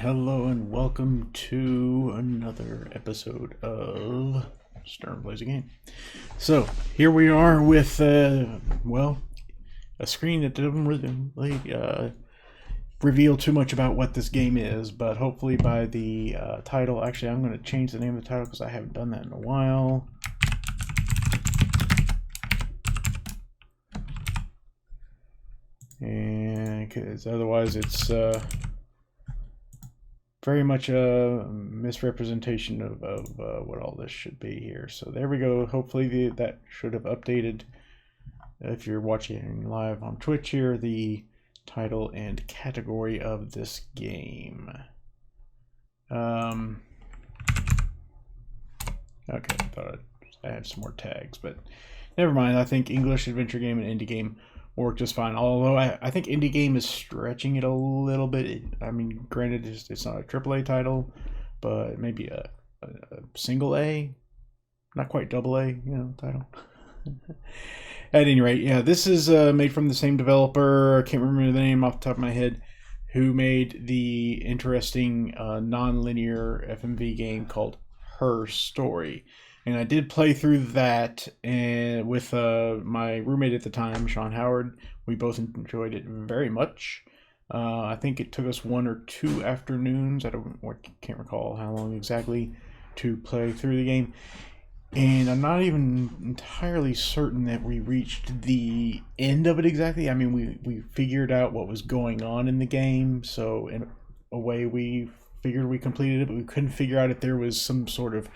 Hello and welcome to another episode of Sturm Plays a Game. So here we are with a screen that doesn't really reveal too much about what this game is, but hopefully by the title. Actually, I'm going to change the name of the title because I haven't done that in a while. And because otherwise it's very much a misrepresentation of what all this should be here. So there we go. Hopefully that should have updated. If you're watching live on Twitch here, the title and category of this game. Okay, I thought I had some more tags, but never mind. I think English, adventure game, and indie game work just fine. Although I think indie game is stretching it a little bit. I mean, granted, it's not a AAA title, but maybe a single A, not quite double A, title. At any rate, yeah, this is made from the same developer. I can't remember the name off the top of my head, who made the interesting non-linear FMV game called Her Story. And I did play through that and with my roommate at the time, Sean Howard. We both enjoyed it very much. I think it took us 1 or 2 afternoons. I can't recall how long exactly to play through the game. And I'm not even entirely certain that we reached the end of it exactly. I mean, we figured out what was going on in the game. So in a way, we figured we completed it, but we couldn't figure out if there was some sort of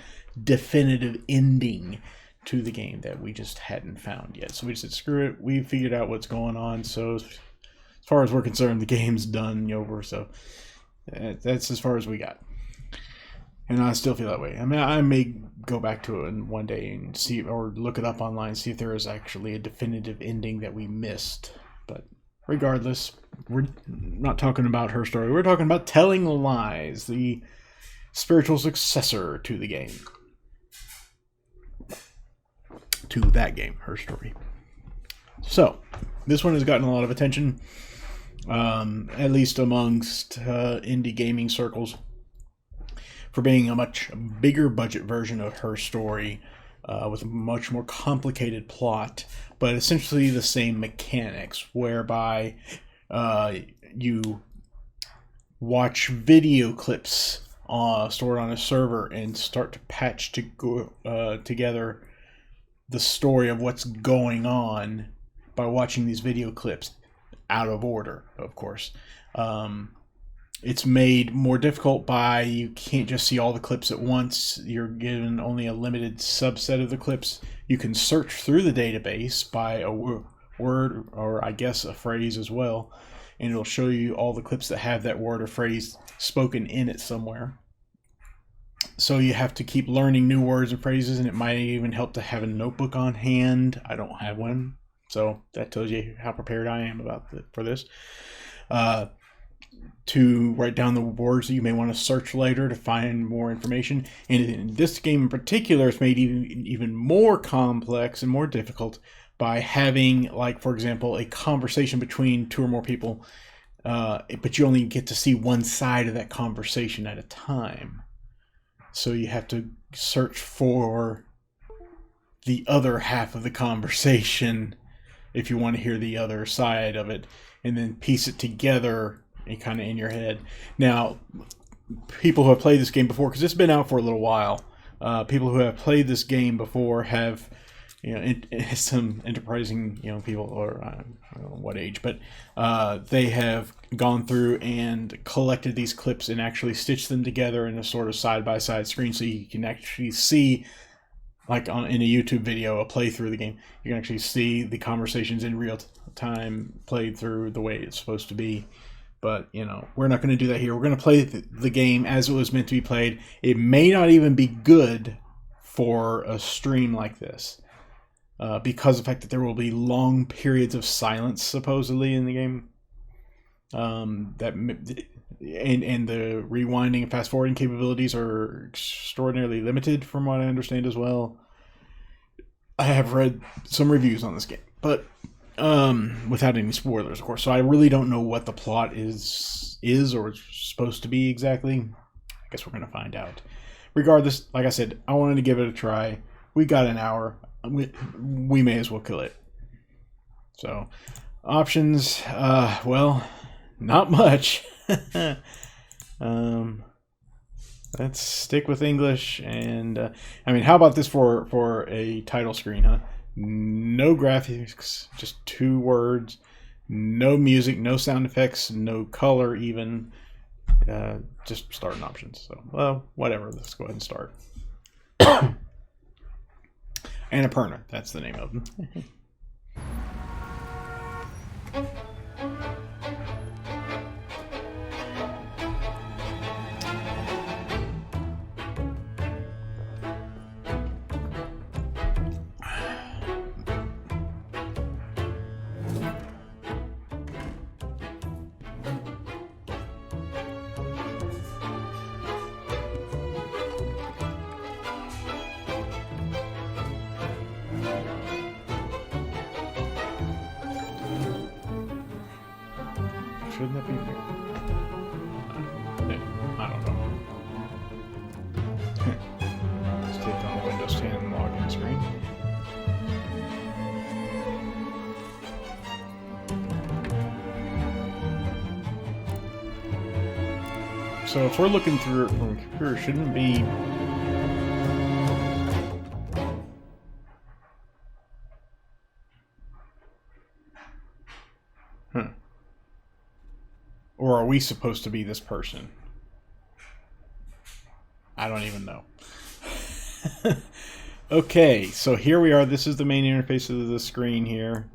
definitive ending to the game that we just hadn't found yet. So we just said, screw it, we figured out what's going on. So as far as we're concerned, the game's done, over. So that's as far as we got. And I still feel that way. I mean, I may go back to it one day and see, or look it up online, see if there is actually a definitive ending that we missed. But regardless, we're not talking about Her Story. We're talking about Telling Lies, the spiritual successor to the game. To that game, Her Story. So, this one has gotten a lot of attention, at least amongst indie gaming circles, for being a much bigger budget version of Her Story, with a much more complicated plot, but essentially the same mechanics, whereby you watch video clips stored on a server and start to patch together the story of what's going on by watching these video clips out of order, of course. It's made more difficult by you can't just see all the clips at once. You're given only a limited subset of the clips. You can search through the database by a word, or I guess a phrase as well, and it'll show you all the clips that have that word or phrase spoken in it somewhere. So you have to keep learning new words and phrases, and it might even help to have a notebook on hand. I don't have one, so that tells you how prepared I am for this. To write down the words that you may want to search later to find more information. And in this game in particular, it's made even more complex and more difficult by having, like, for example, a conversation between 2 or more people, but you only get to see one side of that conversation at a time. So you have to search for the other half of the conversation if you want to hear the other side of it, and then piece it together kind of in your head. Now, people who have played this game before, because it's been out for a little while, people who have played this game before have, some enterprising, people, or I don't know what age, but they have gone through and collected these clips and actually stitched them together in a sort of side-by-side screen, so you can actually see, like in a YouTube video, a playthrough of the game. You can actually see the conversations in real time played through the way it's supposed to be. But, we're not going to do that here. We're going to play the game as it was meant to be played. It may not even be good for a stream like this, because of the fact that there will be long periods of silence, supposedly, in the game. And the rewinding and fast-forwarding capabilities are extraordinarily limited, from what I understand as well. I have read some reviews on this game, but Without any spoilers, of course. So I really don't know what the plot is or is supposed to be exactly. I guess we're gonna find out. Regardless, like I said, I wanted to give it a try. We got an hour. We may as well kill it. So, options. Well, not much. Let's stick with English, and I mean, how about this for a title screen, huh? No graphics, just 2 words, no music, no sound effects, no color even, just starting options. So, well, whatever, let's go ahead and start. Annapurna, that's the name of them. Shouldn't that be fair? I don't know. Let's take on the Windows 10 login screen. So if we're looking through it from a computer, shouldn't it be... Huh. Or are we supposed to be this person? I don't even know. Okay, so here we are. This is the main interface of the screen here.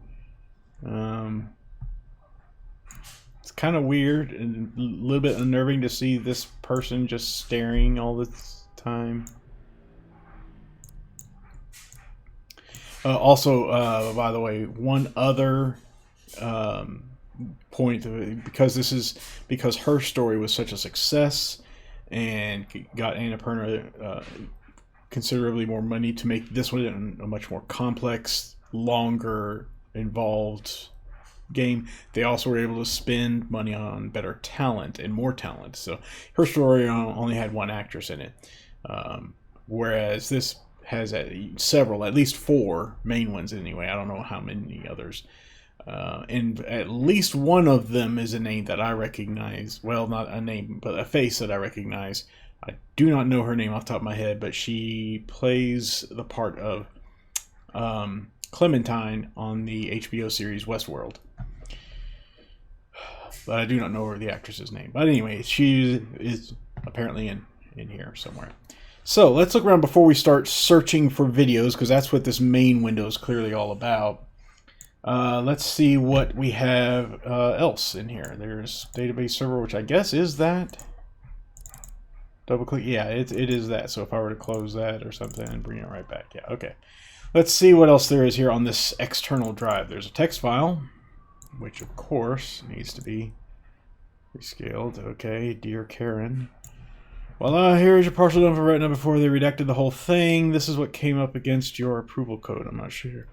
It's kind of weird and a little bit unnerving to see this person just staring all this time. Also, by the way, one other point of it, because her story was such a success and got Annapurna considerably more money to make this one a much more complex, longer, involved game. They also were able to spend money on better talent and more talent. So her story only had 1 actress in it, whereas this has several, at least 4 main ones anyway. I don't know how many others. And at least one of them is a name that I recognize. Well, not a name, but a face that I recognize. I do not know her name off the top of my head, but she plays the part of Clementine on the HBO series Westworld. But I do not know the actress's name. But anyway, she is apparently in here somewhere. So let's look around before we start searching for videos, because that's what this main window is clearly all about. Let's see what we have else in here. There's database server, which I guess is that. Double click. Yeah, it is that. So if I were to close that or something and bring it right back. Yeah, okay. Let's see what else there is here on this external drive. There's a text file, which of course needs to be rescaled. Okay, dear Karen. Well, here's your partial dump of Retina before they redacted the whole thing. This is what came up against your approval code. I'm not sure.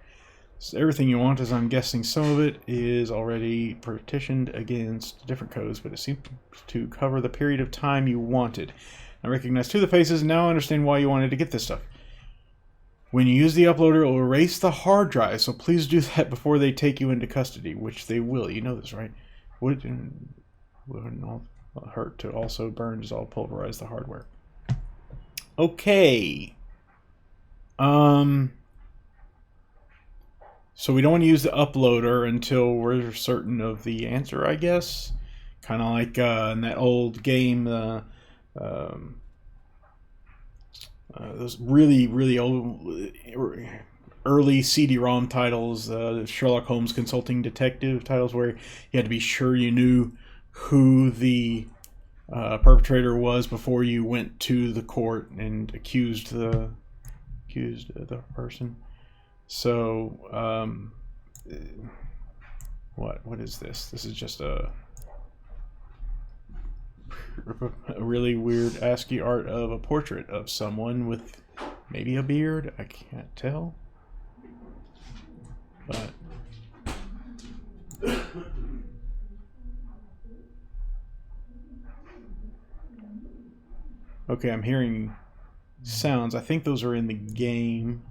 So everything you want is, I'm guessing some of it is already partitioned against different codes, but it seems to cover the period of time you wanted. I recognize 2 of the faces, and now I understand why you wanted to get this stuff. When you use the uploader, it will erase the hard drive, so please do that before they take you into custody, which they will. You know this, right? Wouldn't hurt to also burn, dissolve, pulverize the hardware. Okay. So we don't want to use the uploader until we're certain of the answer, I guess. Kind of like in that old game, those really old, early CD-ROM titles, Sherlock Holmes Consulting Detective titles, where you had to be sure you knew who the perpetrator was before you went to the court and accused the person. So, what is this? This is just a really weird ASCII art of a portrait of someone with maybe a beard. I can't tell. But Okay, I'm hearing sounds. I think those are in the game.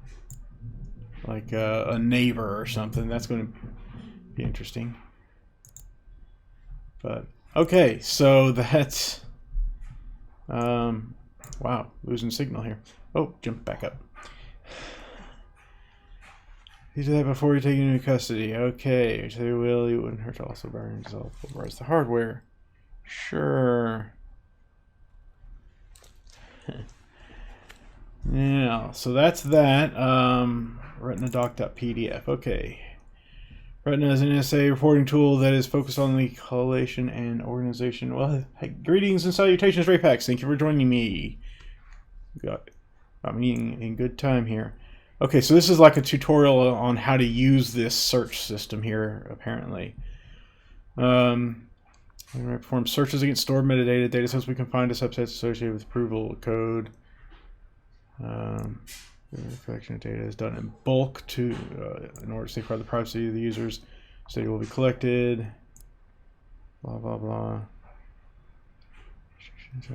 Like a neighbor or something. That's going to be interesting. But, okay, so that's... wow, losing signal here. Oh, jump back up. You do that before you take it into custody. Okay, so you will. You wouldn't hurt to also burn yourself. Overwrites the hardware. Sure. Yeah, so that's that. RetinaDoc.pdf. Okay. Retina is an SSA reporting tool that is focused on the collation and organization. Well, hey, greetings and salutations, Raypax. Thank you for joining me. Got me in good time here. Okay, so this is like a tutorial on how to use this search system here, apparently. We perform searches against stored metadata. Data sets we can find to subsets associated with approval code. The collection of data is done in bulk in order to safeguard the privacy of the users. So data will be collected. Blah blah blah. For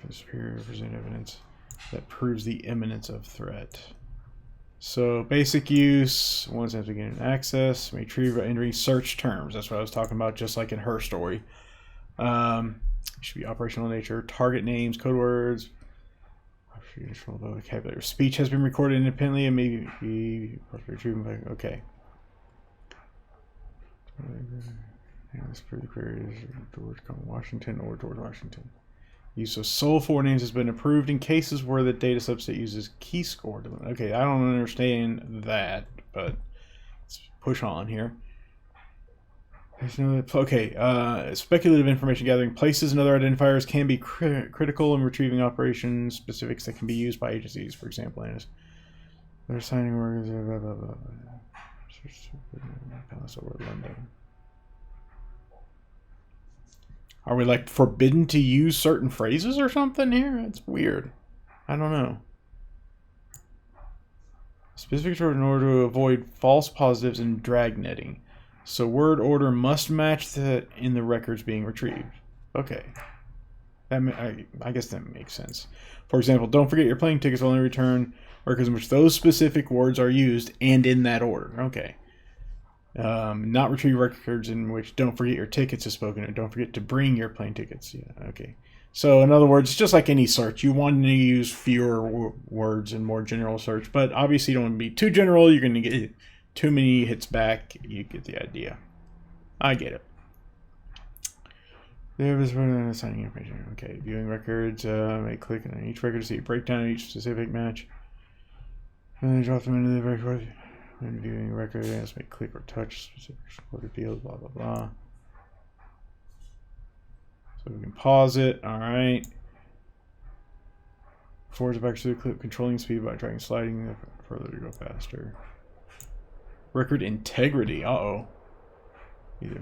the superior represent evidence that proves the imminence of threat. So basic use, once after getting access, retrieve by entering search terms. That's what I was talking about, just like in her story. Should be operational in nature. Target names, code words. Vocabulary. Speech has been recorded independently and may be retrieved by. Okay. Let's prove the query is George Washington or George Washington. Use of sole forenames has been approved in cases where the data subset uses key score. Okay, I don't understand that, but let's push on here. Okay, speculative information gathering. Places and other identifiers can be critical in retrieving operation specifics that can be used by agencies, for example. They're signing workers. Blah, blah, blah. Palace over London. Are we like forbidden to use certain phrases or something here? It's weird. I don't know. Specific in order to avoid false positives and dragnetting. So word order must match that in the records being retrieved. Okay. I guess that makes sense. For example, don't forget your plane tickets will only return records in which those specific words are used and in that order. Okay. Not retrieve records in which don't forget your tickets is spoken, or don't forget to bring your plane tickets. Yeah, okay. So in other words, just like any search, you want to use fewer words and more general search, but obviously you don't want to be too general. You're going to get too many hits back. You get the idea. I get it. There was assigning information. Okay, viewing records. May click on each record to see a breakdown of each specific match. And then drop them into the record. When viewing a record, yes, may click or touch specific recorded fields. Blah blah blah. So we can pause it. All right. Forwards back to the clip, controlling speed by dragging, sliding further to go faster. Record integrity. Uh-oh. Either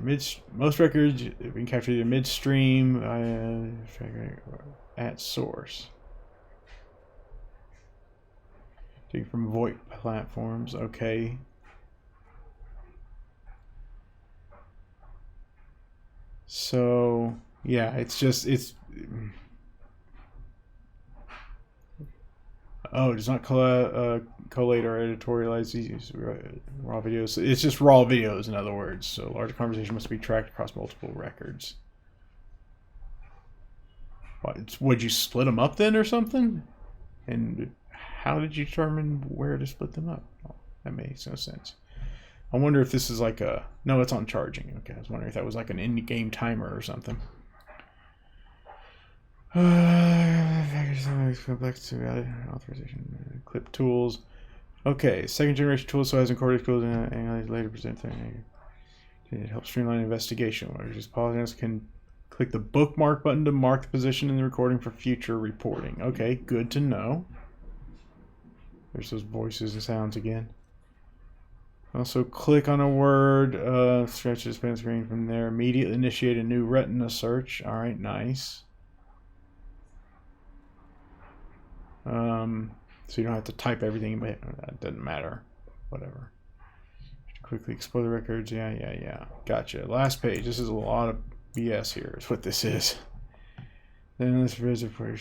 most records we can capture either midstream or at source. Taken from VoIP platforms. Okay. So yeah, it's oh, it does not collate or editorialize these raw videos. It's just raw videos, in other words. So large conversation must be tracked across multiple records. What, would you split them up then or something? And how did you determine where to split them up? Oh, that makes no sense. I wonder if this is like a... No, it's on charging. Okay, I was wondering if that was like an in-game timer or something. Complex authorization clip tools. Okay, second generation tool so has encoded codes and later present thing. It helps streamline investigation. Where just pause can click the bookmark button to mark the position in the recording for future reporting. Okay, good to know. There's those voices and sounds again. Also click on a word, stretch the span screen from there. Immediately initiate a new retina search. Alright, nice. So you don't have to type everything, but that doesn't matter. Whatever. Quickly explore the records. Yeah. Gotcha. Last page. This is a lot of BS here, is what this is. Then let's visit for a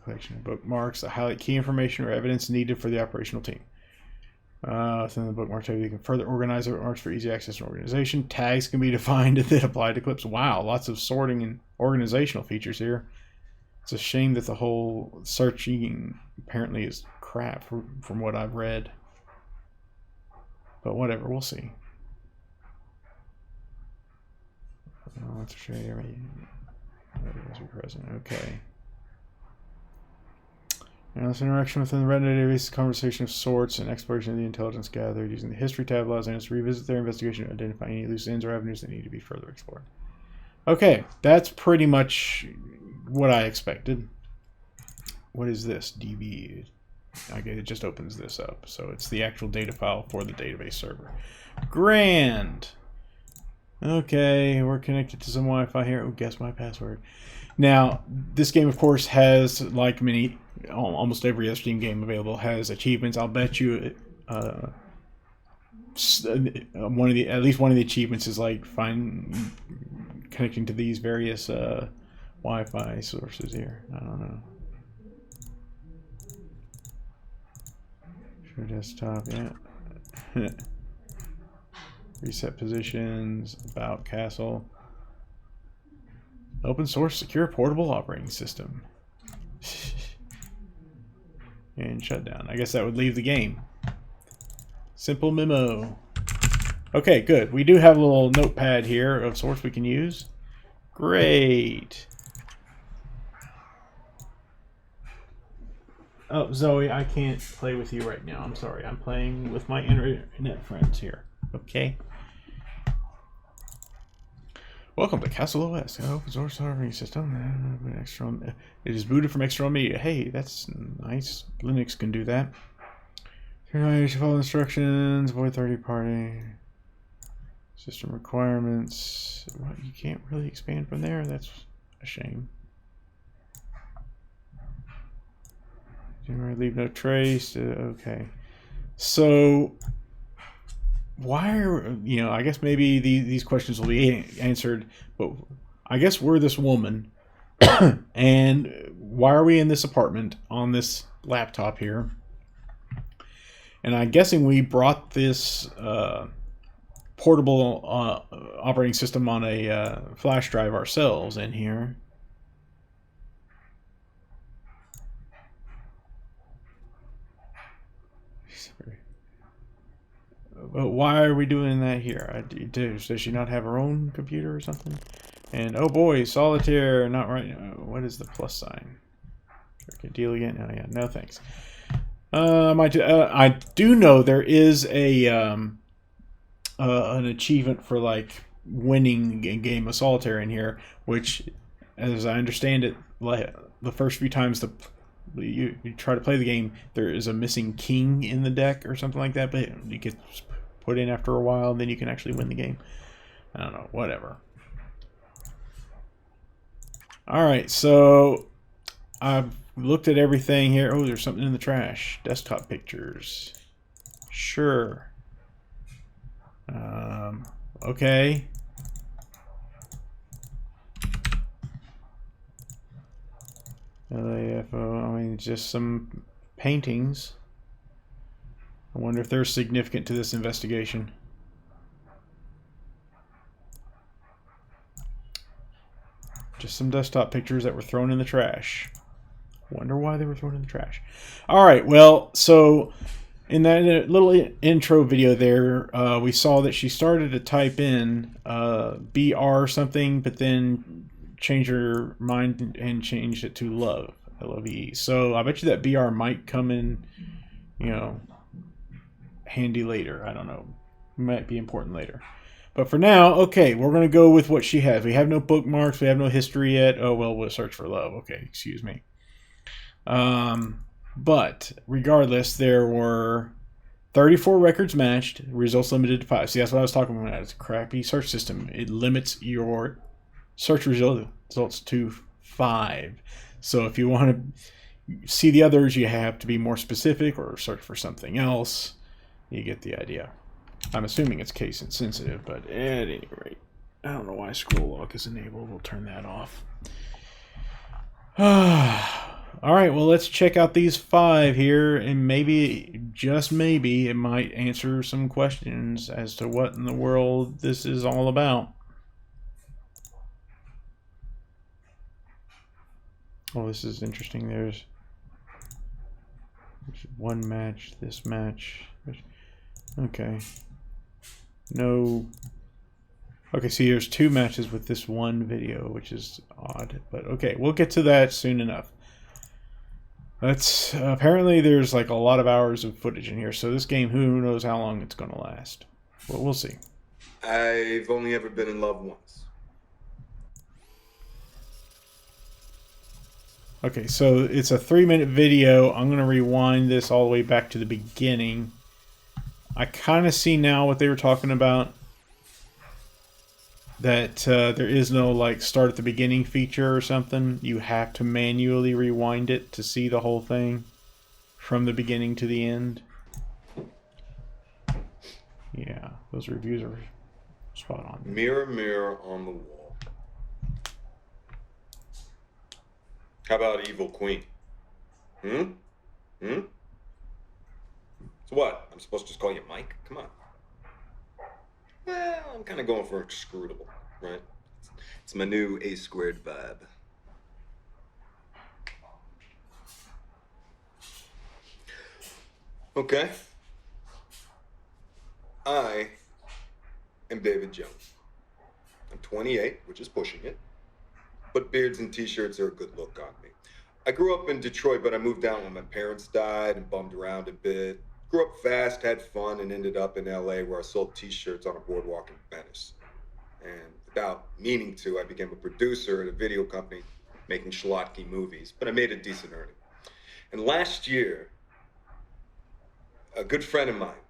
collection of bookmarks that highlight key information or evidence needed for the operational team. Within the bookmark table, you can further organize the bookmarks for easy access and organization. Tags can be defined and then applied to clips. Wow, lots of sorting and organizational features here. It's a shame that the whole searching apparently is crap from what I've read. But whatever, we'll see. Let's show you present. Okay. Now this interaction within the Retina database, conversation of sorts, and exploration of the intelligence gathered using the history tab allows analysts to revisit their investigation and identify any loose ends or avenues that need to be further explored. Okay, that's pretty much what I expected. What is this? DB. Okay, it just opens this up. So it's the actual data file for the database server. Grand. Okay, we're connected to some Wi-Fi here. Oh, guess my password. Now, this game, of course, has, like many, almost every other Steam game available, has achievements. I'll bet you at least one of the achievements is like connecting to these various Wi-Fi sources here. I don't know. Show desktop, yeah. Reset positions, about castle. Open source secure portable operating system. And shutdown. I guess that would leave the game. Simple memo. Okay, good. We do have a little notepad here of sorts we can use. Great. Oh, Zoe, I can't play with you right now. I'm sorry. I'm playing with my internet friends here. Okay. Welcome to Castle OS, an open source operating system. It is booted from external media. Hey, that's nice. Linux can do that. You should follow instructions. Avoid third-party system requirements. What, you can't really expand from there. That's a shame. Leave no trace. Okay. So, why are, I guess maybe these questions will be answered, but I guess we're this woman, and why are we in this apartment on this laptop here? And I'm guessing we brought this portable operating system on a flash drive ourselves in here. But why are we doing that here? Does she not have her own computer or something? And oh boy, solitaire, not right. What is the plus sign? Okay, deal again. Oh yeah, no thanks. I do know there is a an achievement for like winning a game of solitaire in here, which, as I understand it, like the first few times you try to play the game, there is a missing king in the deck or something like that, but you get put in after a while, and then you can actually win the game. I don't know, whatever. Alright, so I've looked at everything here. Oh, there's something in the trash. Desktop pictures. Sure. Okay. LAFO, I mean, just some paintings. I wonder if they're significant to this investigation. Just some desktop pictures that were thrown in the trash. Wonder why they were thrown in the trash. Alright, well, so in that little intro video there, we saw that she started to type in BR something, but then changed her mind and changed it to love. L-O-V-E. So I bet you that BR might come in, handy later. I don't know. Might be important later. But for now, okay, we're going to go with what she has. We have no bookmarks. We have no history yet. Oh, well, we'll search for love. Okay, excuse me. But regardless, there were 34 records matched, results limited to 5. See, that's what I was talking about. It's a crappy search system. It limits your search results to 5. So if you want to see the others, you have to be more specific or search for something else. You get the idea. I'm assuming it's case insensitive, but at any rate, I don't know why scroll lock is enabled. We'll turn that off. All right, well, let's check out these 5 here, and maybe, just maybe, it might answer some questions as to what in the world this is all about. Oh, this is interesting. There's one match, this match. Okay. No. Okay, see, there's 2 matches with this one video, which is odd. But okay, we'll get to that soon enough. That's apparently there's like a lot of hours of footage in here, so this game, who knows how long it's going to last. Well, we'll see. I've only ever been in love once. Okay, so it's a 3-minute video. I'm going to rewind this all the way back to the beginning. I kind of see now what they were talking about. That there is no like start at the beginning feature or something. You have to manually rewind it to see the whole thing from the beginning to the end. Yeah, those reviews are spot on. Mirror, mirror on the wall. How about evil queen? So what? I'm supposed to just call you Mike? Come on. Well, I'm kind of going for inscrutable, right? It's my new A squared vibe. Okay. I am David Jones. I'm 28, which is pushing it. But beards and t-shirts are a good look on me. I grew up in Detroit, but I moved down when my parents died and bummed around a bit. Grew up fast, had fun, and ended up in LA where I sold t-shirts on a boardwalk in Venice. And without meaning to, I became a producer at a video company making schlocky movies, but I made a decent earning. And last year, a good friend of mine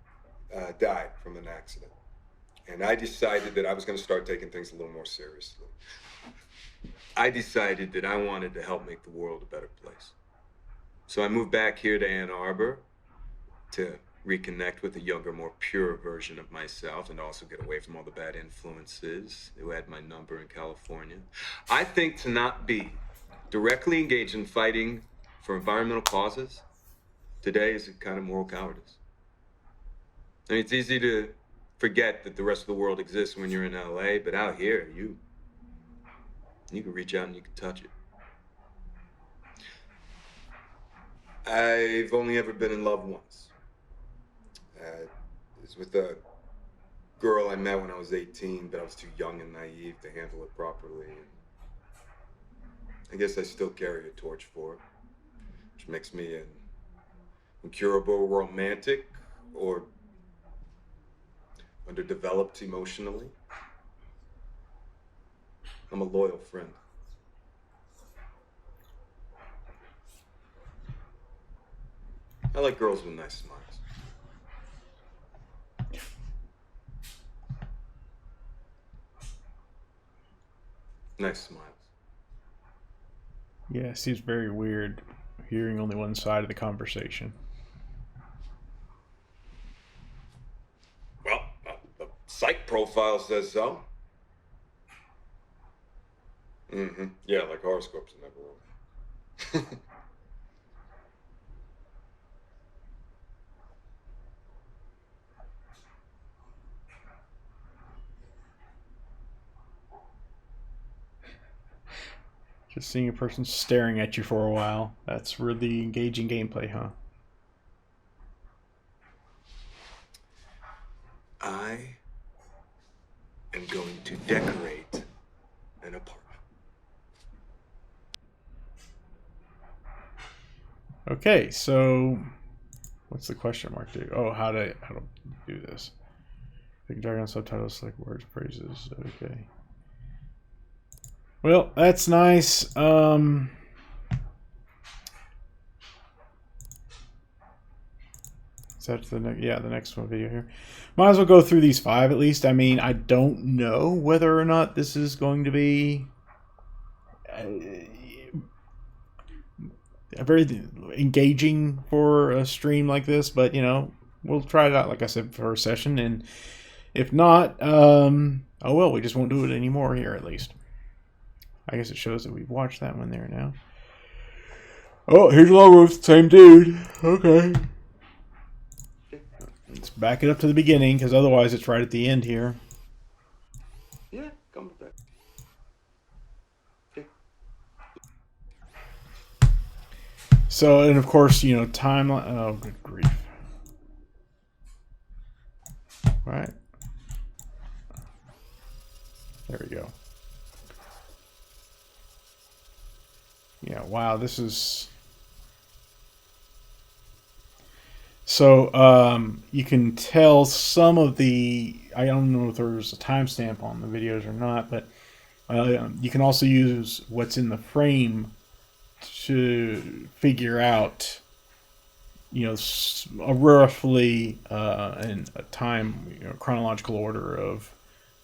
died from an accident. And I decided that I was going to start taking things a little more seriously. I decided that I wanted to help make the world a better place. So I moved back here to Ann Arbor to reconnect with a younger, more pure version of myself and also get away from all the bad influences who had my number in California. I think to not be directly engaged in fighting for environmental causes today is a kind of moral cowardice. I mean, it's easy to forget that the rest of the world exists when you're in LA, but out here, you can reach out and you can touch it. I've only ever been in love once. It was with a girl I met when I was 18, but I was too young and naive to handle it properly. I guess I still carry a torch for it, which makes me an incurable romantic or underdeveloped emotionally. I'm a loyal friend. I like girls with nice smiles. Nice smiles. Yeah, it seems very weird hearing only one side of the conversation. Well, the psych profile says so. Yeah, like horoscopes are never wrong. Just seeing a person staring at you for a while. That's really engaging gameplay, huh? I am going to decorate an apartment. Okay, so what's the question mark do? Oh, how to do this? Click drag on subtitles, select words, phrases. Okay. Well, that's nice. Is that the next? Yeah, the next one video here. Might as well go through these 5 at least. I mean, I don't know whether or not this is going to be very engaging for a stream like this, but you know, we'll try it out, like I said, for a session, and if not, oh well, we just won't do it anymore here at least. I guess it shows that we've watched that one there now. Oh, here's a logo. Same dude. Okay. Let's back it up to the beginning, because otherwise it's right at the end here. Yeah, come back. Yeah. So, and of course, you know, timeline. Oh, good grief. Right. There we go. Yeah, wow, this is... So, you can tell some of the... I don't know if there's a timestamp on the videos or not, but you can also use what's in the frame to figure out, you know, a roughly and a time, you know, chronological order of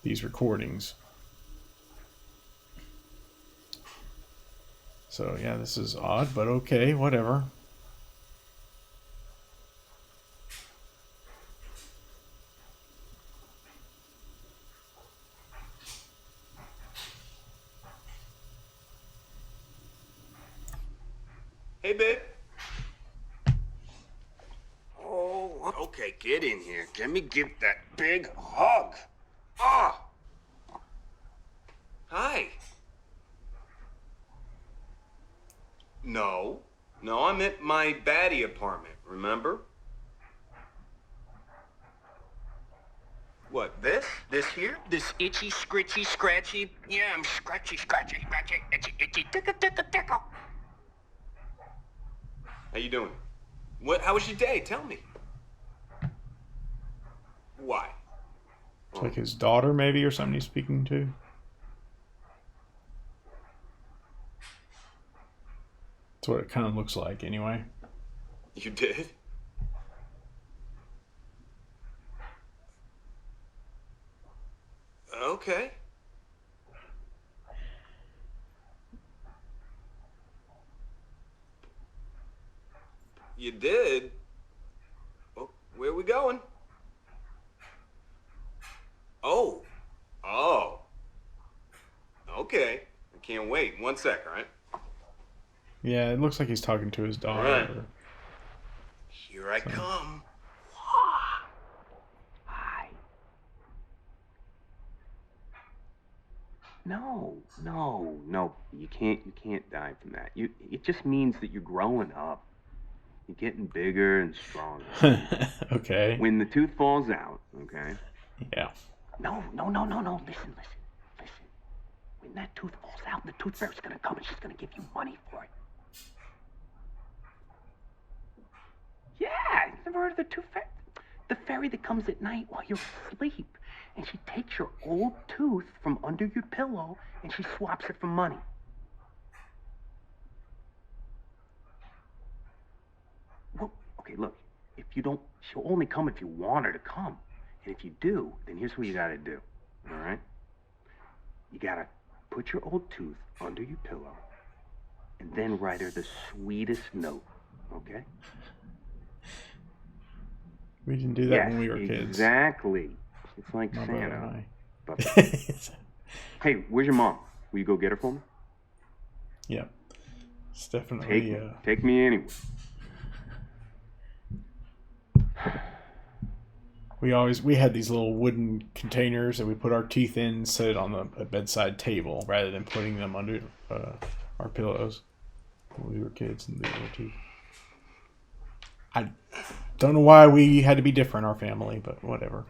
these recordings. So yeah, this is odd, but okay, whatever. Hey, babe. Oh, okay, get in here. Let me give that big hug. Ah! Hi. No. No, I'm at my baddie apartment, remember? What, this? This here? This itchy, scritchy, scratchy? Yeah, I'm scratchy, scratchy, scratchy, itchy, itchy, tickle, tickle, tickle. How you doing? How was your day? Tell me. Why? It's like his daughter, maybe, or something he's speaking to. That's what it kind of looks like, anyway. You did? Okay. You did? Well, where are we going? Oh. Oh. Okay. I can't wait. 1 sec, all right? Yeah, it looks like he's talking to his daughter. All right. Here I come. Hi. No. You can't die from that. It just means that you're growing up. You're getting bigger and stronger. Okay. When the tooth falls out, okay? Yeah. No. Listen. When that tooth falls out, the tooth fairy's gonna come and she's gonna give you money for it. Yeah, you've never heard of the tooth fairy? The fairy that comes at night while you're asleep, and she takes your old tooth from under your pillow and she swaps it for money. Well, okay, look, if you don't, she'll only come if you want her to come. And if you do, then here's what you gotta do, all right? You gotta put your old tooth under your pillow and then write her the sweetest note, okay? We didn't do that when we were kids. Exactly. It's like My brother Santa. and But, hey, where's your mom? Will you go get her for me? Yeah. It's definitely... Take me anywhere. We had these little wooden containers that we put our teeth in, set it on a bedside table rather than putting them under our pillows when we were kids and they were teeth. I don't know why we had to be different, our family, but whatever.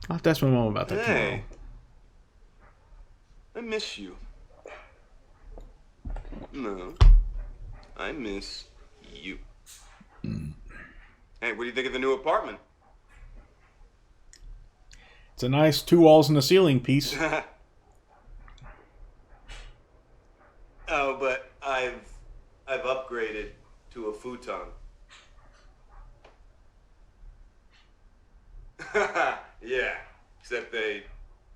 I'll have to ask my mom about that tomorrow. I miss you. No, I miss you. Hey, what do you think of the new apartment? It's a nice 2 walls and a ceiling piece. Oh, but I've upgraded to a futon. Yeah, except they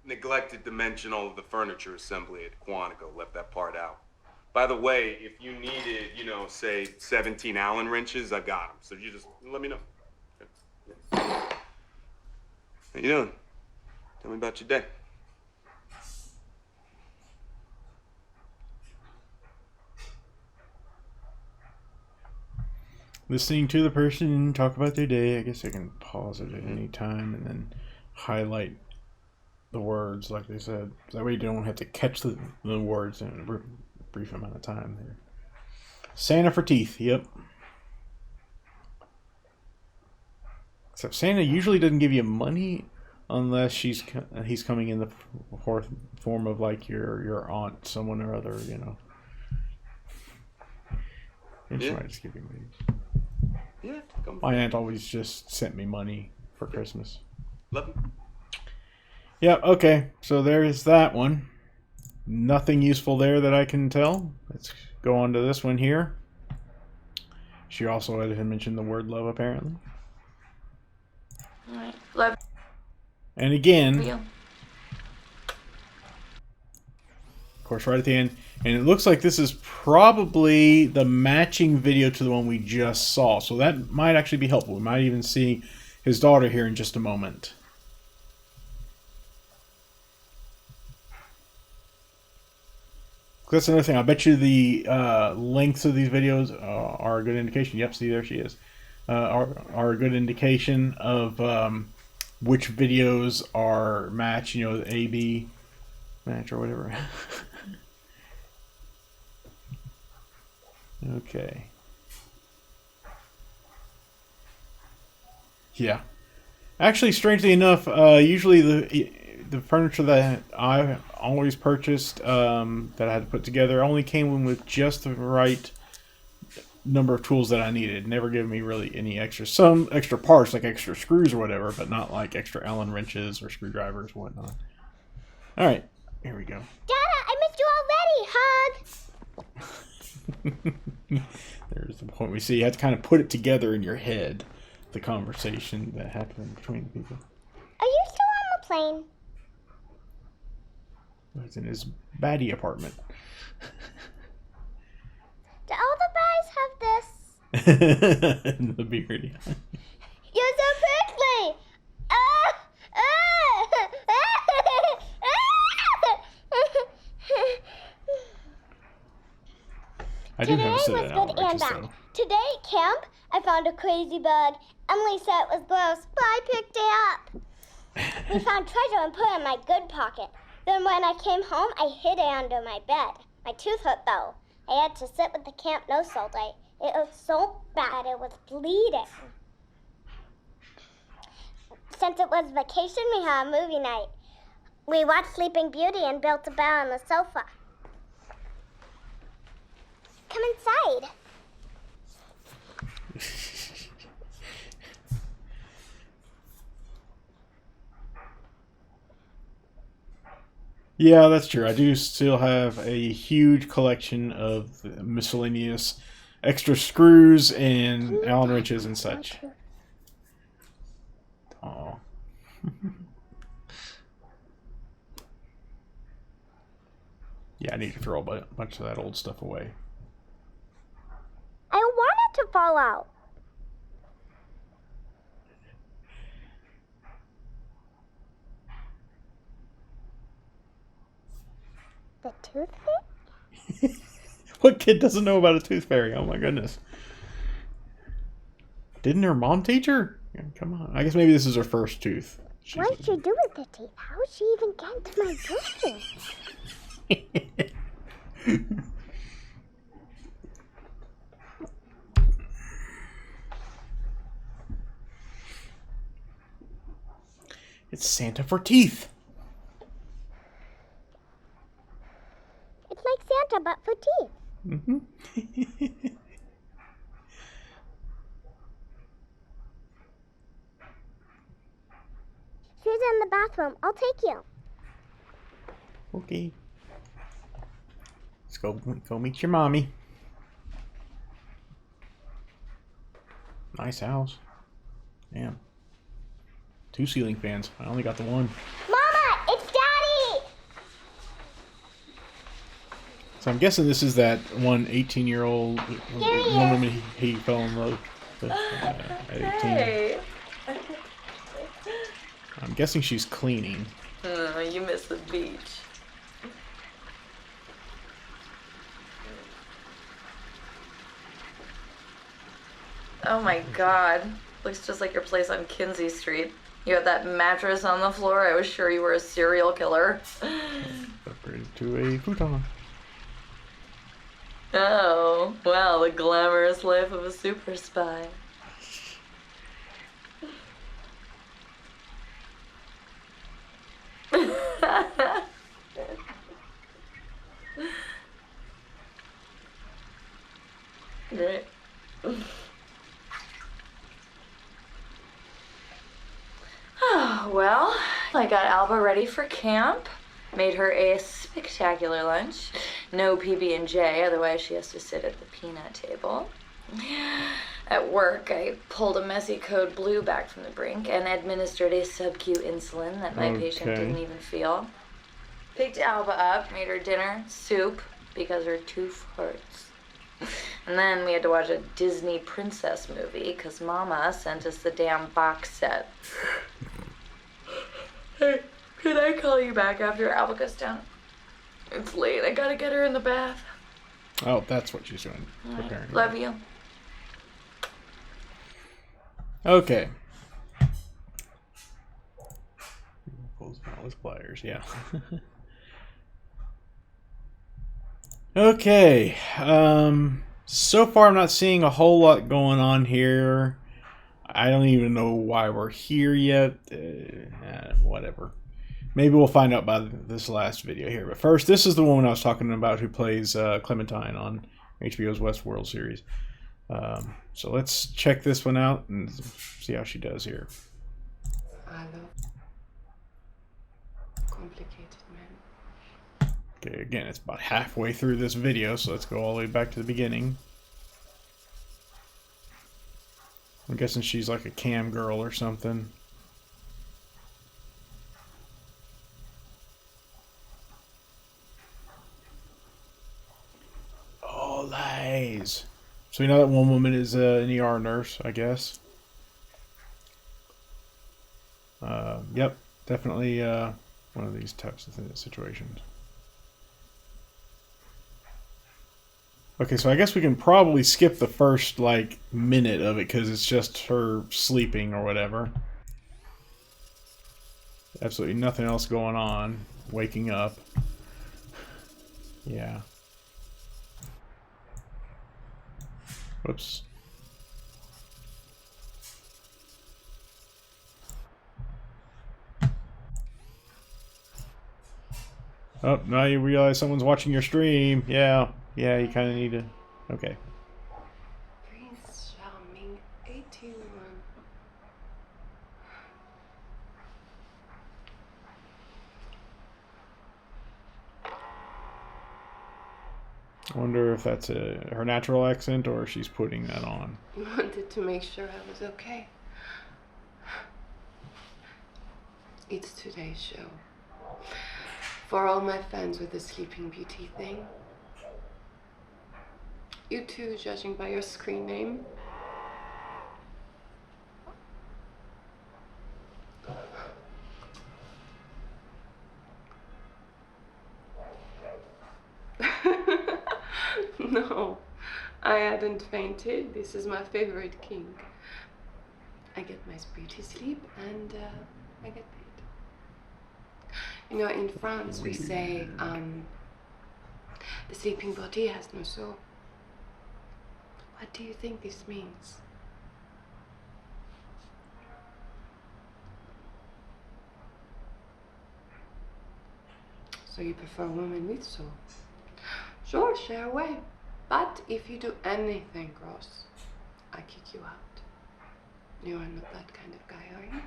neglected to mention all of the furniture assembly at Quantico, left that part out. By the way, if you needed, say 17 Allen wrenches, I got them. So you just let me know. How you doing? Tell me about your day. listening to the person talk about their day. I guess I can pause it at any time and then highlight the words, like they said. That way you don't have to catch the words in a brief amount of time there. Santa for teeth, yep. Except Santa usually doesn't give you money unless he's coming in the form of like your aunt, someone or other, you know. And she might just give you money. Yeah, come My aunt always just sent me money for Christmas. Love you. Yeah, okay. So there is that one. Nothing useful there that I can tell. Let's go on to this one here. She also had mentioned the word love, apparently. Alright, love And again, you. of course, right at the end. And it looks like this is probably the matching video to the one we just saw. So that might actually be helpful. We might even see his daughter here in just a moment. That's another thing. I bet you the lengths of these videos are a good indication. Yep, see, there she is. Are a good indication of which videos are matched. You know, the A/B match or whatever. Okay. Yeah. Actually, strangely enough, usually the furniture that I always purchased that I had to put together only came in with just the right number of tools that I needed. Never gave me really any extra. Some extra parts, like extra screws or whatever, but not like extra Allen wrenches or screwdrivers and whatnot. All right, here we go. Dada, I missed you already. Hug. There's the point we see. You have to kind of put it together in your head, the conversation that happened between the people. Are you still on the plane? It's in his baddie apartment. Do all the guys have this? And the beard. You're so prickly. I do have to sit Today was down. good and bad. Today at camp, I found a crazy bug. Emily said it was gross, but I picked it up. We found treasure and put it in my good pocket. Then when I came home, I hid it under my bed. My tooth hurt though. I had to sit with the camp nurse all day. It was so bad it was bleeding. Since it was vacation, we had a movie night. We watched Sleeping Beauty and built a bed on the sofa. Come inside. Yeah, that's true. I do still have a huge collection of miscellaneous extra screws and Allen wrenches and such. Aw. Yeah, I need to throw a bunch of that old stuff away. I want it to fall out. The tooth fairy? What kid doesn't know about a tooth fairy? Oh my goodness. Didn't her mom teach her? Yeah, come on. I guess maybe this is her first tooth. What did she do with the teeth? How did she even get into my brain? It's Santa for teeth. It's like Santa, but for teeth. Mm-hmm. She's in the bathroom. I'll take you. Okay. Let's go meet your mommy. Nice house. Damn. 2 ceiling fans. I only got the one. Mama, it's Daddy! So I'm guessing this is that one 18-year-old woman he fell in love with at 18. Hey. I'm guessing she's cleaning. You missed the beach. Oh my god. Looks just like your place on Kinsey Street. You had that mattress on the floor. I was sure you were a serial killer. Upgraded to a futon. Oh, well, the glamorous life of a super spy. Great. Oh, well, I got Alba ready for camp. Made her a spectacular lunch. No PB&J, otherwise she has to sit at the peanut table. At work, I pulled a messy code blue back from the brink and administered a sub-Q insulin that my patient didn't even feel. Picked Alba up, made her dinner, soup, because her tooth hurts. And then we had to watch a Disney princess movie because Mama sent us the damn box set. Hey, can I call you back after Alba goes down? It's late. I gotta get her in the bath. Oh, that's what she's doing. Preparing. Love you. Okay. Pulls out his pliers, yeah. Okay. So far I'm not seeing a whole lot going on here. I don't even know why we're here yet. Whatever. Maybe we'll find out by this last video here. But first, this is the woman I was talking about who plays Clementine on HBO's Westworld series. So let's check this one out and see how she does here. I love complicated men. Okay, again, it's about halfway through this video, so let's go all the way back to the beginning. I'm guessing she's like a cam girl or something. Oh, lies. So we know that one woman is an ER nurse, I guess. Yep, definitely one of these types of situations. Okay, so I guess we can probably skip the first, like, minute of it because it's just her sleeping or whatever. Absolutely nothing else going on. Waking up. Yeah. Whoops. Oh, now you realize someone's watching your stream. Yeah. Yeah, you kind of need to... Okay. Prince Charming 81. I wonder if that's her natural accent or if she's putting that on. Wanted to make sure I was okay. It's today's show. For all my fans with the Sleeping Beauty thing. You two, judging by your screen name. No, I hadn't fainted. This is my favorite king. I get my beauty sleep and I get paid. You know, in France we say the sleeping body has no soul. What do you think this means? So you prefer a woman with soul? Sure, share away. But if you do anything gross, I kick you out. You are not that kind of guy, are you?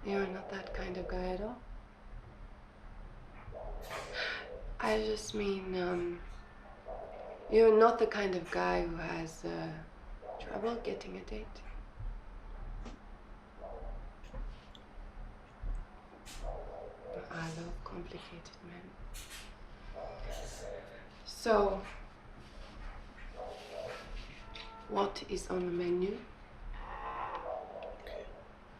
You're not that kind of guy at all. I just mean, you're not the kind of guy who has trouble getting a date. I love complicated men. So, what is on the menu?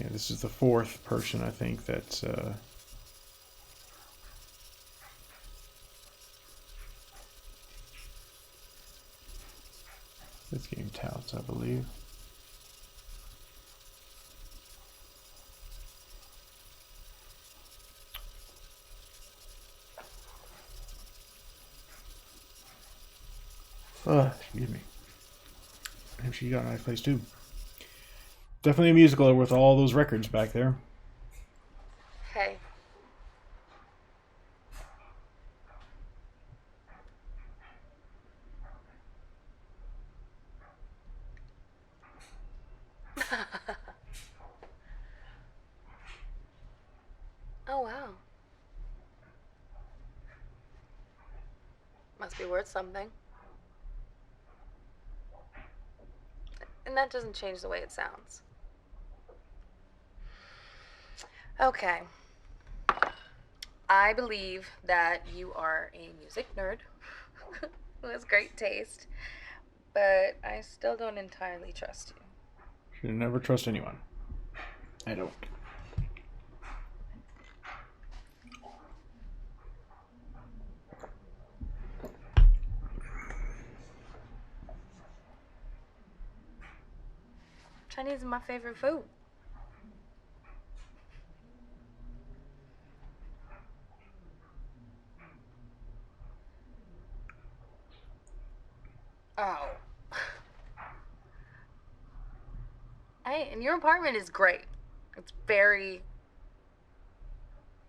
Yeah, this is the fourth person, I think, that's... this game touts, I believe. Excuse me. And she got a nice place too. Definitely a musical with all those records back there. Hey. Oh, wow. Must be worth something. And that doesn't change the way it sounds. Okay. I believe that you are a music nerd who has great taste, but I still don't entirely trust you. Should never trust anyone. I don't. Chinese is my favorite food. Oh. Hey, and your apartment is great. It's very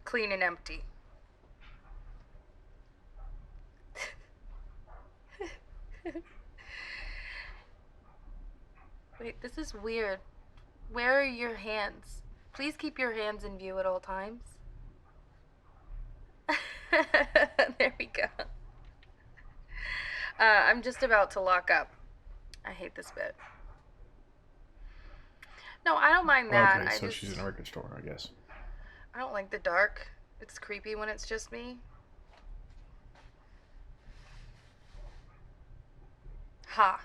clean and empty. Wait, this is weird. Where are your hands? Please keep your hands in view at all times. There we go. I'm just about to lock up. I hate this bit. No, I don't mind that. Okay, so she's in a record store, I guess. I don't like the dark. It's creepy when it's just me. Ha.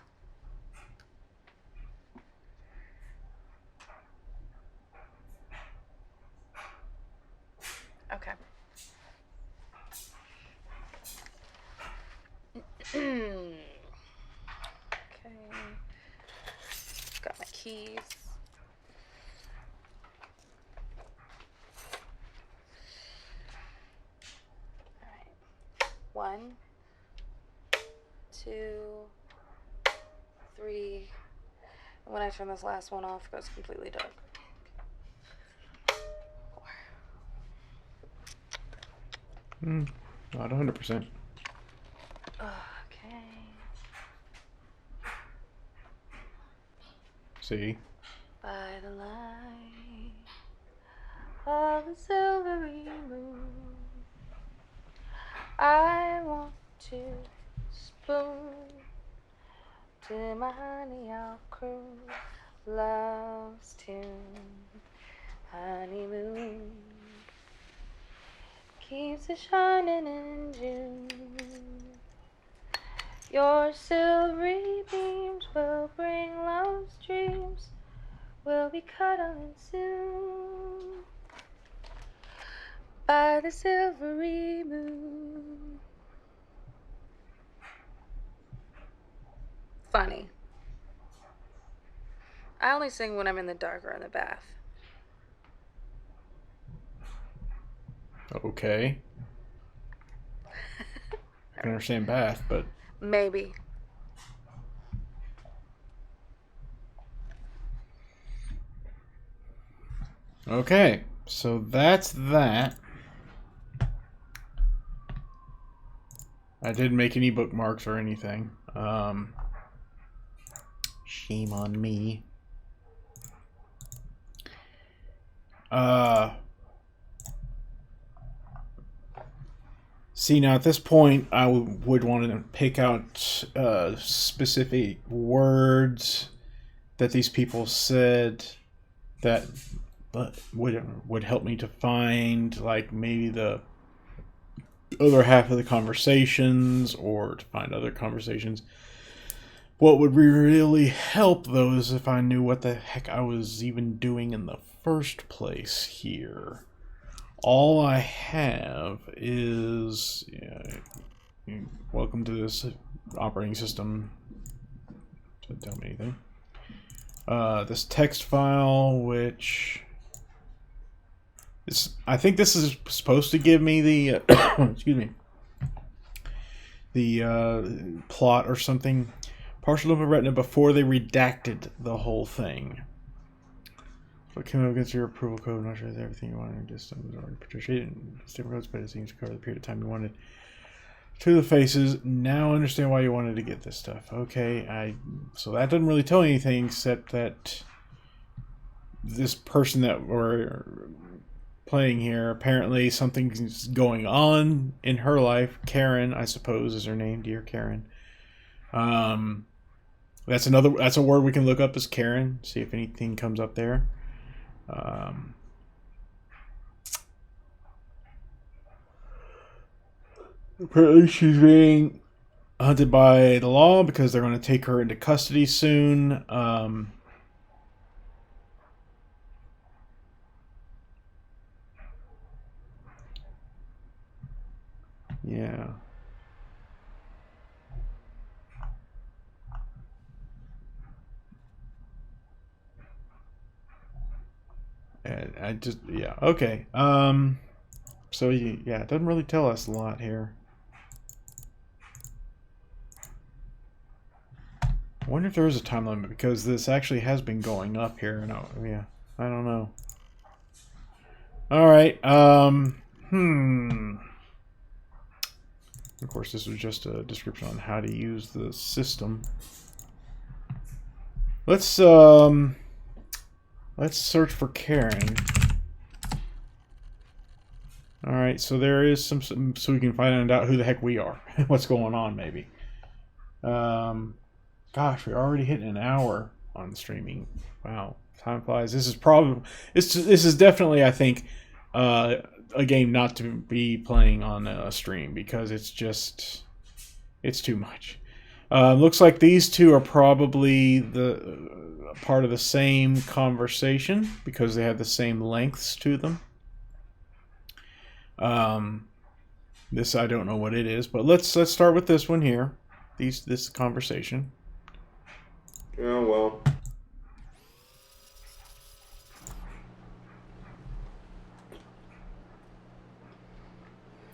Okay. Okay. Got my keys. All right. 1, 2, 3. And when I turn this last one off, it goes completely dark. 4. Not 100%. Okay. See? By the light of the silvery moon, I want to spoon to my honey I'll croon love's tune. Honeymoon keeps it shining in June. Your silvery beams will bring love's dreams. We'll be cuddling soon by the silvery moon. Funny. I only sing when I'm in the dark or in the bath. Okay. I can understand bath, but... Maybe. Okay, so that's that. I didn't make any bookmarks or anything. Shame on me. See, now at this point, I would want to pick out specific words that these people said that would help me to find, like, maybe the other half of the conversations, or to find other conversations. What would really help, though, is if I knew what the heck I was even doing in the first place here. All I have is welcome to this operating system. Doesn't tell me anything. This text file, which is, I think this is supposed to give me the excuse me, the plot or something. Partial of a retina before they redacted the whole thing. What came up against your approval code? I'm not sure that everything you wanted just was already participated in different codes, but it seems to cover the period of time you wanted. To the faces. Now I understand why you wanted to get this stuff. Okay, so that doesn't really tell me anything except that this person that we're playing here, apparently something's going on in her life. Karen, I suppose, is her name. Dear Karen. That's a word we can look up as Karen. See if anything comes up there. Apparently she's being hunted by the law because they're going to take her into custody soon. Yeah. I just, yeah, okay. So, yeah, it doesn't really tell us a lot here. I wonder if there is a time limit, because this actually has been going up here. And yeah, I don't know. Alright, Of course, this was just a description on how to use the system. Let's search for Karen. Alright, so there is some, so we can find out who the heck we are. What's going on, maybe. Gosh, we're already hitting an hour on streaming. Wow, time flies. This is probably, this is definitely, I think, a game not to be playing on a stream, because it's just, it's too much. Looks like these two are probably the part of the same conversation because they have the same lengths to them. This, I don't know what it is, but let's start with this one here. This conversation. Yeah, well.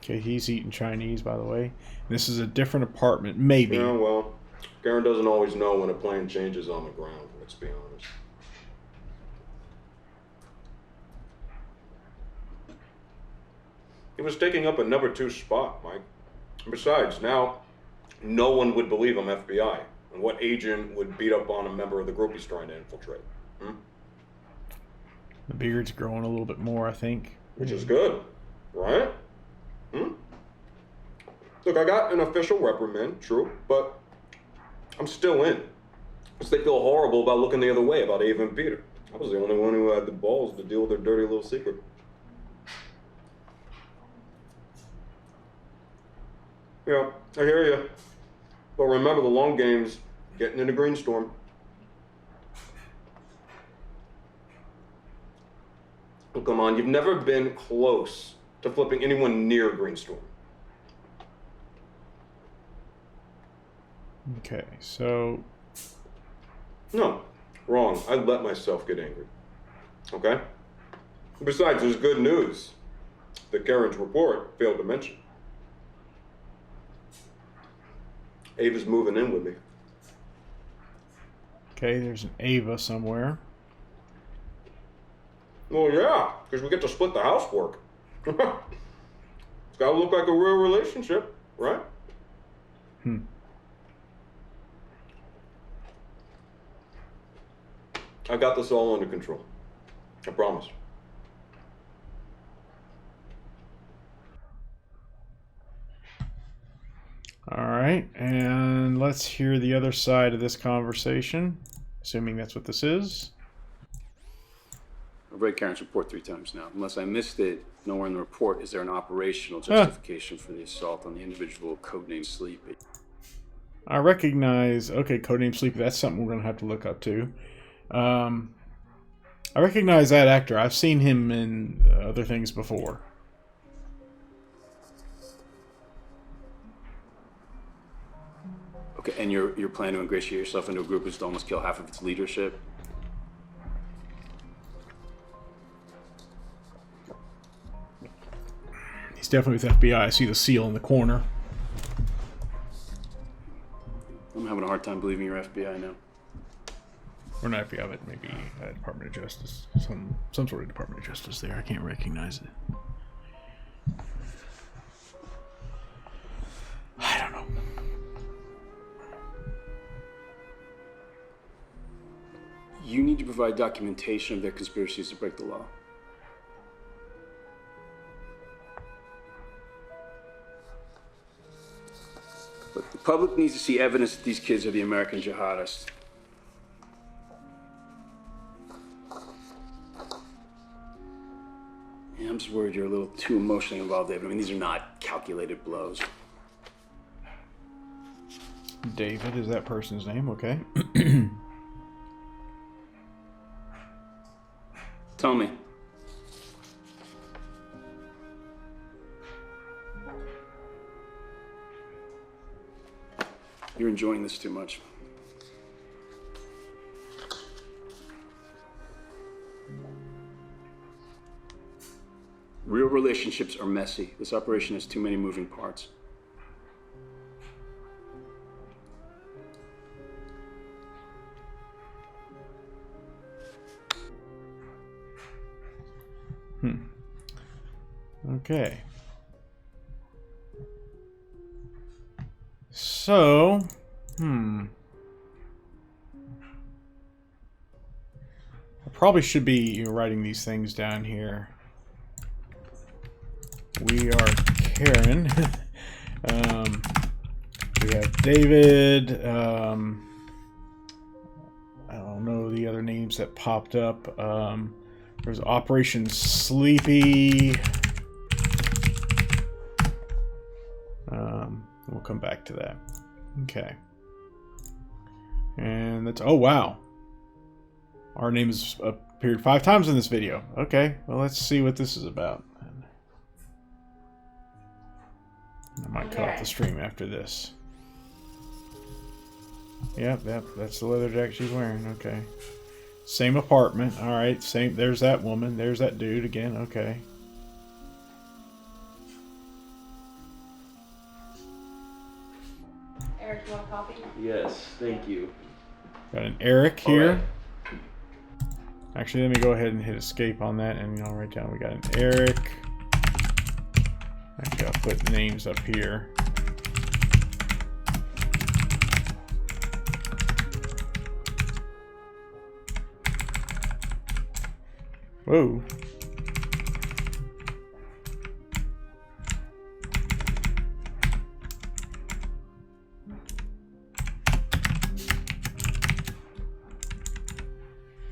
Okay, he's eating Chinese, by the way. This is a different apartment, maybe. Yeah, well, Karen doesn't always know when a plane changes on the ground, let's be honest. He was taking up a number 2 spot, Mike. And besides, now, no one would believe I'm FBI. And what agent would beat up on a member of the group he's trying to infiltrate? The beard's growing a little bit more, I think. Which is good, right? Look, I got an official reprimand, true, but I'm still in. Because they feel horrible about looking the other way about Ava and Peter. I was the only one who had the balls to deal with their dirty little secret. Yeah, I hear you. But remember, the long game's getting into Greenstorm. Oh, come on, you've never been close to flipping anyone near Greenstorm. Okay, so... No, wrong. I let myself get angry. Okay? Besides, there's good news that Karen's report failed to mention. Ava's moving in with me. Okay, there's an Ava somewhere. Well, yeah, because we get to split the housework. It's got to look like a real relationship, right? I got this all under control. I promise. All right, and let's hear the other side of this conversation, assuming that's what this is. I've read Karen's report 3 times now. Unless I missed it, nowhere in the report is there an operational justification for the assault on the individual codenamed Sleepy. I recognize, okay, codename Sleepy, that's something we're going to have to look up too. I recognize that actor. I've seen him in other things before. Okay, and your plan to ingratiate yourself into a group is to almost kill half of its leadership? He's definitely with FBI. I see the seal in the corner. I'm having a hard time believing you're FBI now. Or not FBI, but maybe Department of Justice. Some sort of Department of Justice there. I can't recognize it. I don't know. You need to provide documentation of their conspiracies to break the law. But the public needs to see evidence that these kids are the American jihadists. Yeah, I'm just worried you're a little too emotionally involved, David. I mean, these are not calculated blows. David is that person's name, okay. Tell me. You're enjoying this too much. Real relationships are messy. This operation has too many moving parts. Okay. So, I probably should be writing these things down here. We are Karen. We have David. I don't know the other names that popped up. There's Operation Sleepy. We'll come back to that. Okay. And that's... Oh, wow. Our name has appeared 5 times in this video. Okay. Well, let's see what this is about. I might cut off the stream after this. Yep, that's the leather jacket she's wearing. Okay. Same apartment. Alright, same. There's that woman. There's that dude again. Okay. Eric, you want a coffee? Yes, thank you. Got an Eric here. Right. Actually, let me go ahead and hit escape on that, and I'll write down we got an Eric. Actually, I'll put names up here. Whoa.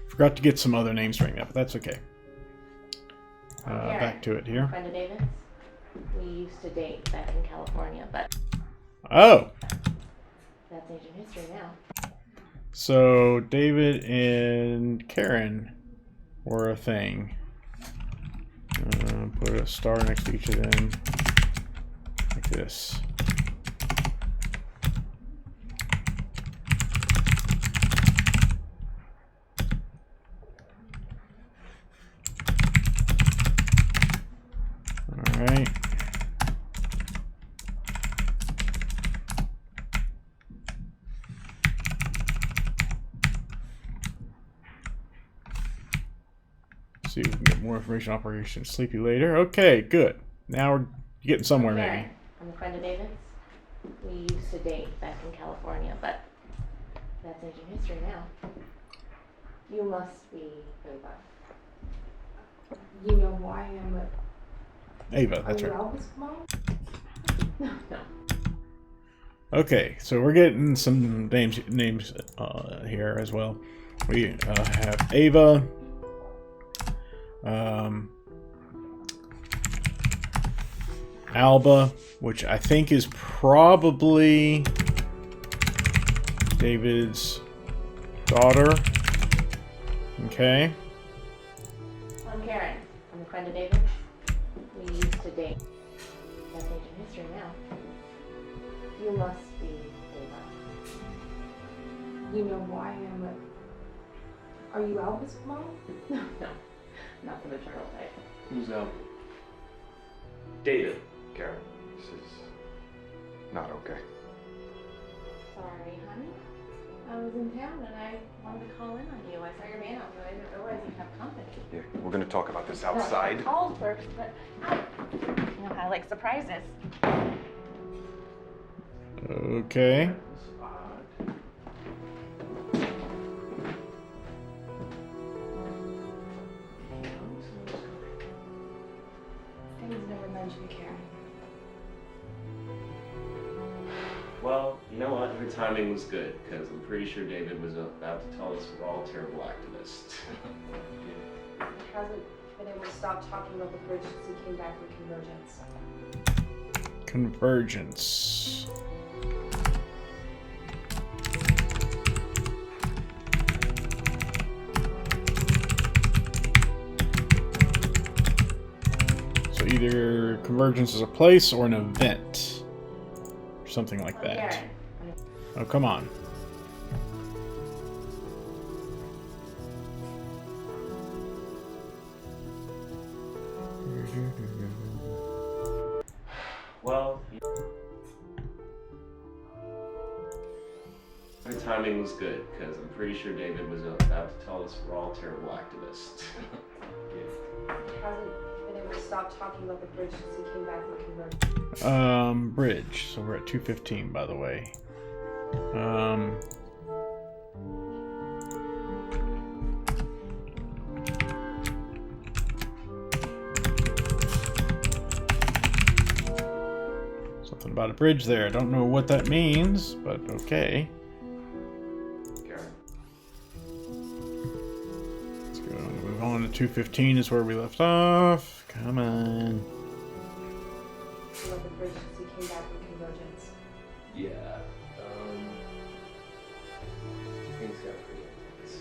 Forgot to get some other names during that, but that's okay. Back to it here. Friend of David's. We used to date back in California, but Oh! that's ancient history now. So, David and Karen were a thing. Put a star next to each of them. Like this. Alright. See if we can get more information on Operation Sleepy later. Okay, good. Now we're getting somewhere, maybe. I'm a friend of David's. We used to date back in California, but that's ancient history now. You must be Ava. You know who I am, but Ava, that's are you right. Alva's mom? No. Okay, so we're getting some names here as well. We have Ava. Alba, which I think is probably David's daughter. Okay. friend of David? We used to date. That's ancient history now. You must be Ava. You know who I am, but are you Alba's mom? No, not the maternal type. Who's out? David. Karen, this is not okay. Sorry, honey. I was in town and I wanted to call in on you. I saw your mail, but I didn't realize you'd have company. Yeah, we're gonna talk about this outside. I called first, but you know how I like surprises. Okay. Things never mentioned Karen. Well, you know what? Her timing was good, because I'm pretty sure David was about to tell us we're all terrible activists. He hasn't been able to stop talking about the bridge since he came back from Convergence. Convergence. So either Convergence is a place or an event. Or something like that. Karen. Oh, come on. Well, her timing was good, because I'm pretty sure David was about to tell us we're all terrible activists. He hasn't been able to stop talking about the bridge since he came back from Convergence. Bridge. So we're at 215, by the way. Something about a bridge there. I don't know what that means, but okay. Karen. Let's go. Move on to 215 is where we left off. Come on. About the bridge since he came back from Convergence. Yeah, things got pretty intense.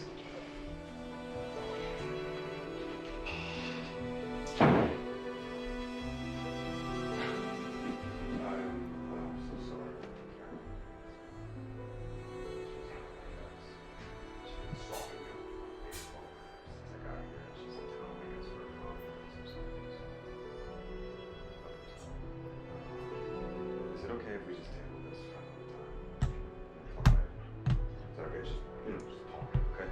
I'm so sorry, Karen. She's been stalking me on Facebook since I got here. She's in town, I guess, for a conference or something. Is it okay if we just table this for another time? Okay. Is that okay? Just, just talk, okay?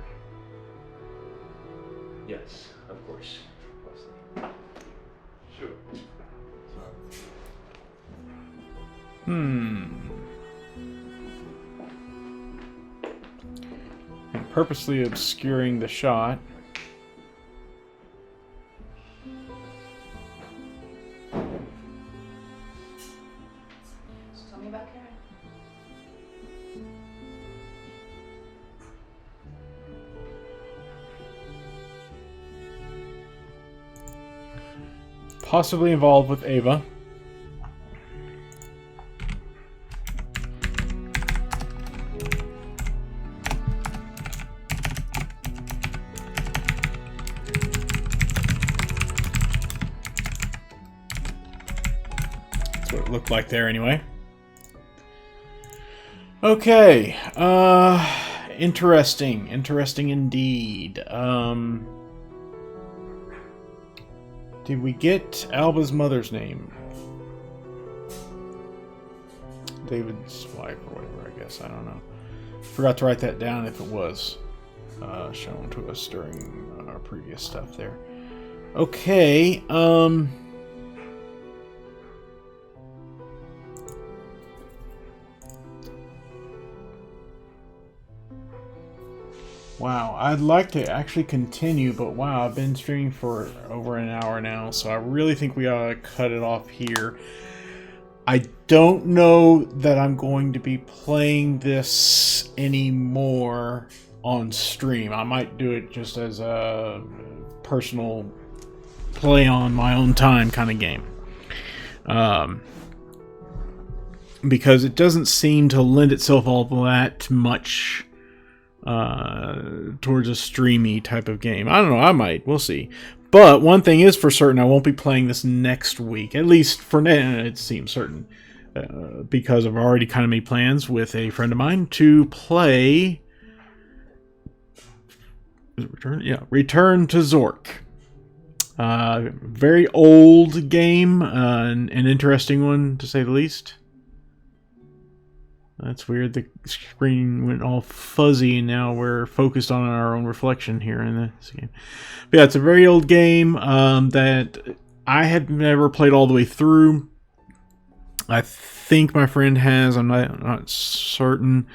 Yes, of course. Leslie. Sure. And purposely obscuring the shot. Just tell me about Karen. Possibly involved with Ava. That's what it looked like there anyway. Okay. Interesting. Interesting indeed. Did we get Alba's mother's name? David's wife or whatever, I guess. I don't know. Forgot to write that down if it was shown to us during our previous stuff there. Okay, wow, I'd like to actually continue, but wow, I've been streaming for over an hour now, so I really think we ought to cut it off here. I don't know that I'm going to be playing this anymore on stream. I might do it just as a personal play on my own time kind of game. Because it doesn't seem to lend itself all that much towards a streamy type of game. I don't know, I might. We'll see. But one thing is for certain, I won't be playing this next week. At least for now, it seems certain. Because I've already kind of made plans with a friend of mine to play... Return to Zork. Very old game, an interesting one to say the least. That's weird. The screen went all fuzzy, and now we're focused on our own reflection here in this game. But yeah, it's a very old game that I had never played all the way through. I think my friend has. I'm not certain.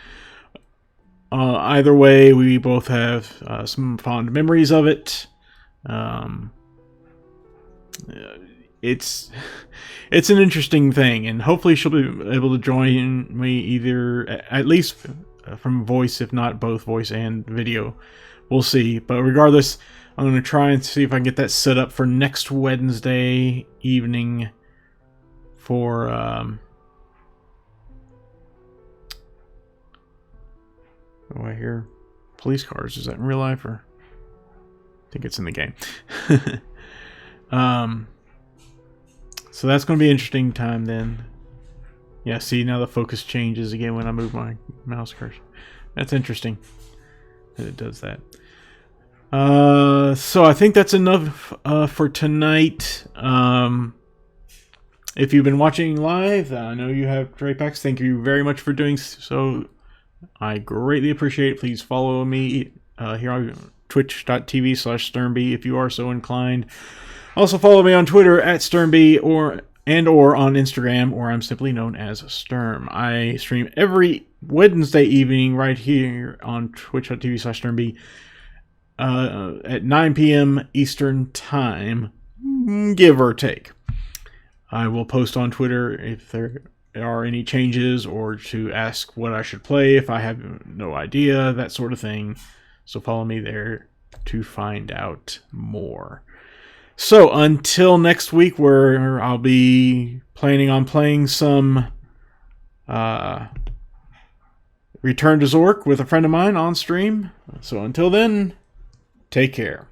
Either way, we both have some fond memories of it. It's an interesting thing, and hopefully she'll be able to join me either, at least from voice, if not both voice and video. We'll see. But regardless, I'm going to try and see if I can get that set up for next Wednesday evening for... Oh, I hear police cars. Is that in real life, or I think it's in the game? So that's going to be an interesting time then. Yeah, see, now the focus changes again when I move my mouse cursor. That's interesting that it does that. So I think that's enough for tonight. If you've been watching live, I know you have Trey Packs. Thank you very much for doing so. I greatly appreciate it. Please follow me here on twitch.tv/SturnB if you are so inclined. Also follow me on Twitter at SturnB or on Instagram, or I'm simply known as Sturm. I stream every Wednesday evening right here on twitch.tv/SturnB at 9 p.m. Eastern Time, give or take. I will post on Twitter if there are any changes, or to ask what I should play if I have no idea, that sort of thing. So follow me there to find out more. So until next week, where I'll be planning on playing some Return to Zork with a friend of mine on stream. So until then, take care.